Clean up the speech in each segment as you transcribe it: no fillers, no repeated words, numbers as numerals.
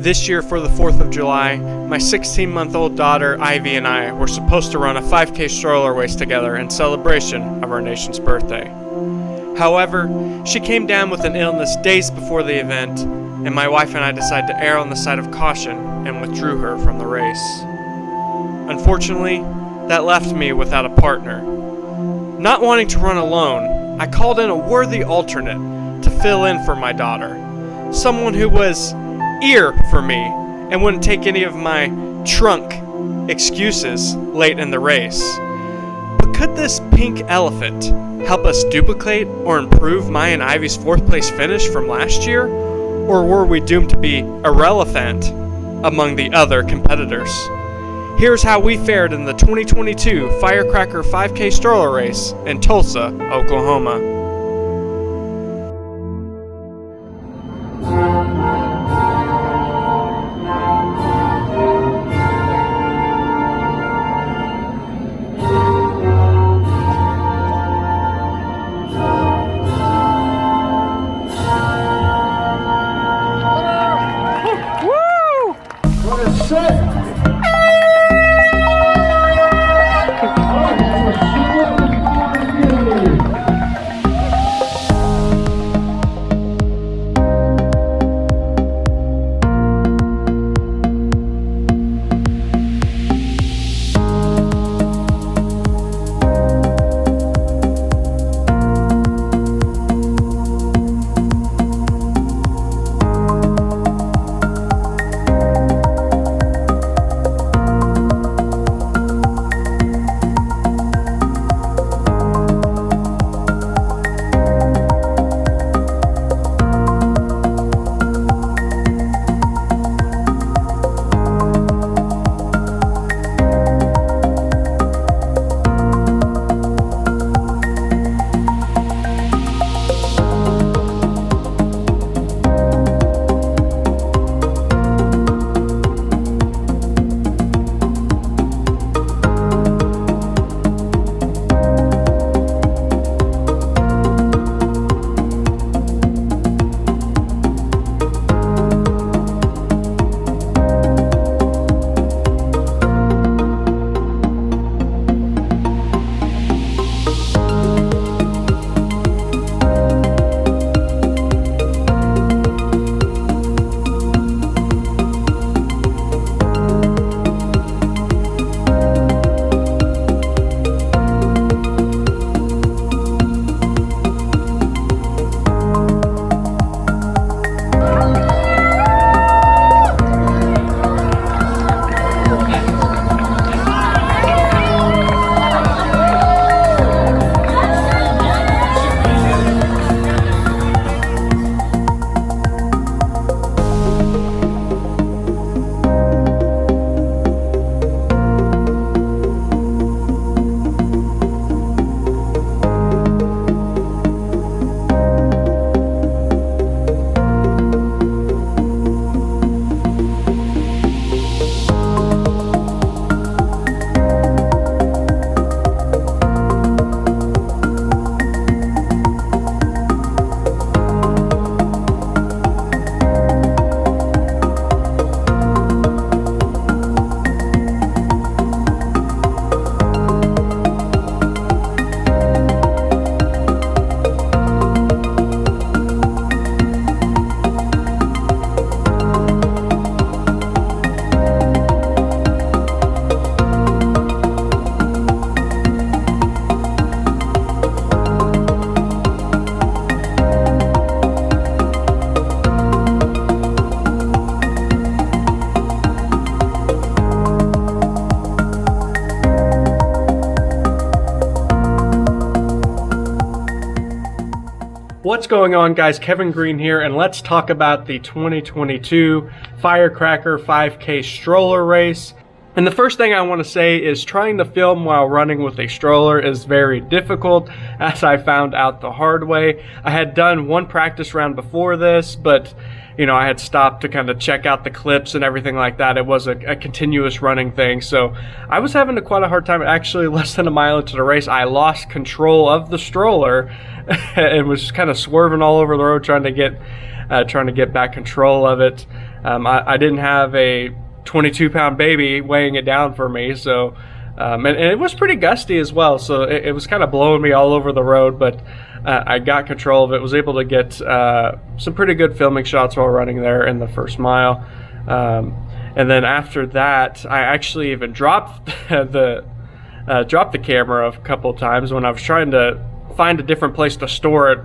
This year for the 4th of July, my 16-month-old daughter Ivy and I were supposed to run a 5K stroller race together in celebration of our nation's birthday. However, she came down with an illness days before the event, and my wife and I decided to err on the side of caution and withdrew her from the race. Unfortunately, that left me without a partner. Not wanting to run alone, I called in a worthy alternate to fill in for my daughter, someone who was ear for me and wouldn't take any of my trunk excuses late in the race. But could this pink elephant help us duplicate or improve my and Ivy's 4th place finish from last year? Or were we doomed to be irrelevant among the other competitors? Here's how we fared in the 2022 Firecracker 5K Stroller Race in Tulsa, Oklahoma. What's going on, guys? Kevin Green here, and let's talk about the 2022 Firecracker 5K Stroller Race. And the first thing I want to say is trying to film while running with a stroller is very difficult, as I found out the hard way. I had done one practice round before this, but I had stopped to kind of check out the clips and everything like that. It was a continuous running thing, so I was having quite a hard time. Actually, less than a mile into the race, I lost control of the stroller and was kind of swerving all over the road trying to get back control of it. I didn't have a 22-pound baby weighing it down for me, so and it was pretty gusty as well, so it was kind of blowing me all over the road, but I got control of it, was able to get some pretty good filming shots while running there in the first mile. And then after that, I actually even dropped the camera a couple of times when I was trying to find a different place to store it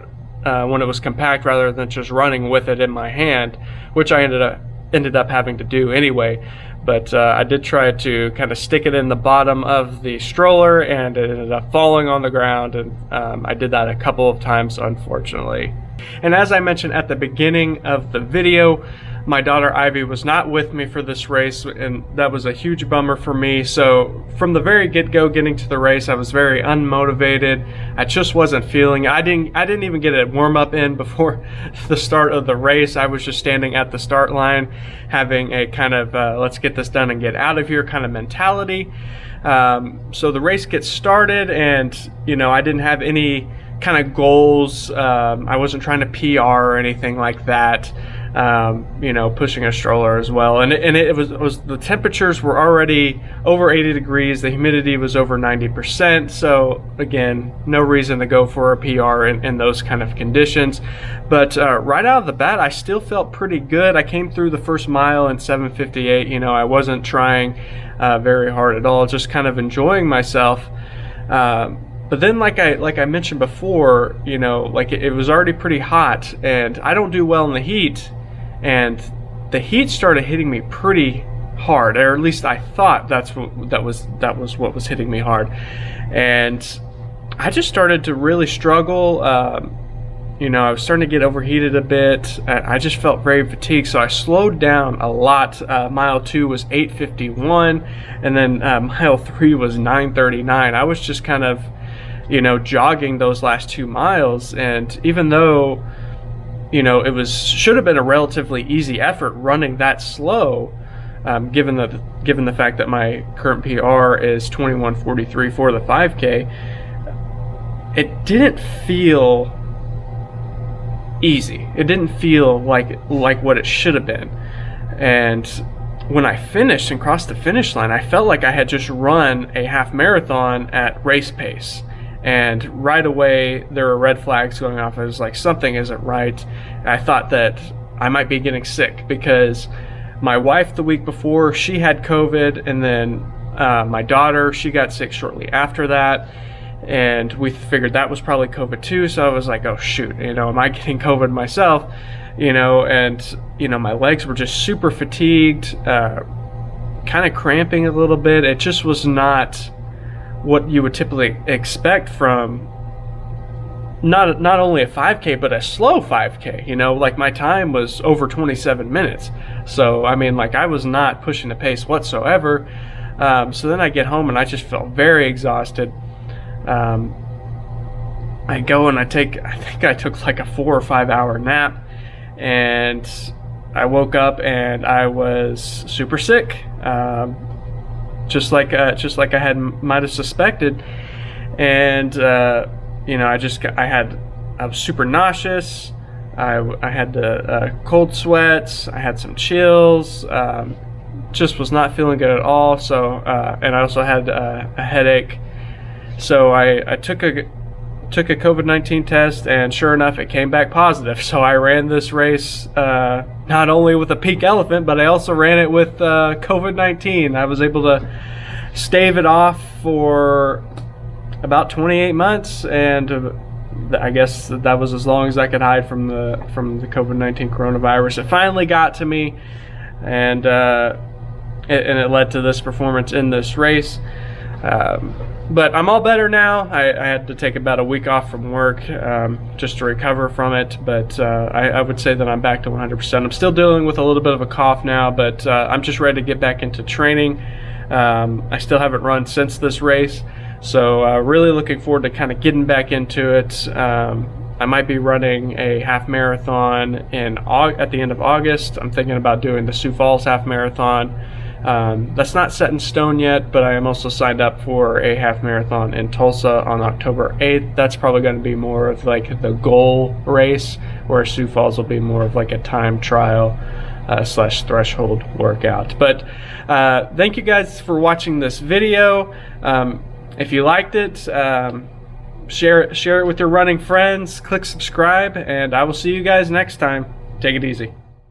when it was compact rather than just running with it in my hand, which I ended up having to do anyway. But I did try to kind of stick it in the bottom of the stroller, and it ended up falling on the ground, and I did that a couple of times, unfortunately. And as I mentioned at the beginning of the video, my daughter Ivy was not with me for this race, and that was a huge bummer for me. So from the very get-go getting to the race, I was very unmotivated. I just wasn't feeling it. I didn't even get a warm-up in before the start of the race. I was just standing at the start line having a kind of let's get this done and get out of here kind of mentality. So the race gets started, and I didn't have any kind of goals. I wasn't trying to PR or anything like that. Pushing a stroller as well, and it was the temperatures were already over 80 degrees. The humidity was over 90%. So again, no reason to go for a PR in those kind of conditions. But right out of the bat, I still felt pretty good. I came through the first mile in 7:58. I wasn't trying very hard at all, just kind of enjoying myself. But then, like I mentioned before, it was already pretty hot, and I don't do well in the heat. And the heat started hitting me pretty hard, or at least I thought that was what was hitting me hard. And I just started to really struggle. I was starting to get overheated a bit. I just felt very fatigued, so I slowed down a lot. Mile 2 was 8:51, and then mile 3 was 9:39. I was just kind of, jogging those last 2 miles, and even though it should have been a relatively easy effort running that slow, given the fact that my current PR is 21:43 for the 5K. It didn't feel easy. It didn't feel like what it should have been. And when I finished and crossed the finish line, I felt like I had just run a half marathon at race pace. And right away, there were red flags going off. I was like, something isn't right. I thought that I might be getting sick because my wife the week before, she had COVID, and then my daughter, she got sick shortly after that. And we figured that was probably COVID too. So I was like, oh shoot, am I getting COVID myself? And my legs were just super fatigued, kind of cramping a little bit. It just was not what you would typically expect from not only a 5K, but a slow 5K. Like my time was over 27 minutes. So, I was not pushing the pace whatsoever. So then I get home and I just felt very exhausted. I go and I think I took like a 4 or 5 hour nap, and I woke up and I was super sick. Just like I might have suspected, and I was super nauseous. I had the cold sweats. I had some chills. Just was not feeling good at all. So and I also had a headache. So I took a COVID-19 test, and sure enough, it came back positive. So I ran this race not only with a pink elephant, but I also ran it with COVID-19. I was able to stave it off for about 28 months, and I guess that was as long as I could hide from the COVID-19 coronavirus. It finally got to me, and it led to this performance in this race. But I'm all better now. I had to take about a week off from work just to recover from it, but I would say that I'm back to 100%. I'm still dealing with a little bit of a cough now, but I'm just ready to get back into training. I still haven't run since this race, so really looking forward to kind of getting back into it. I might be running a half marathon at the end of August. I'm thinking about doing the Sioux Falls half marathon. That's not set in stone yet, but I am also signed up for a half marathon in Tulsa on October 8th. That's probably going to be more of like the goal race, where Sioux Falls will be more of like a time trial. slash threshold workout. But thank you guys for watching this video. If you liked it, share it with your running friends, click subscribe, and I will see you guys next time. Take it easy.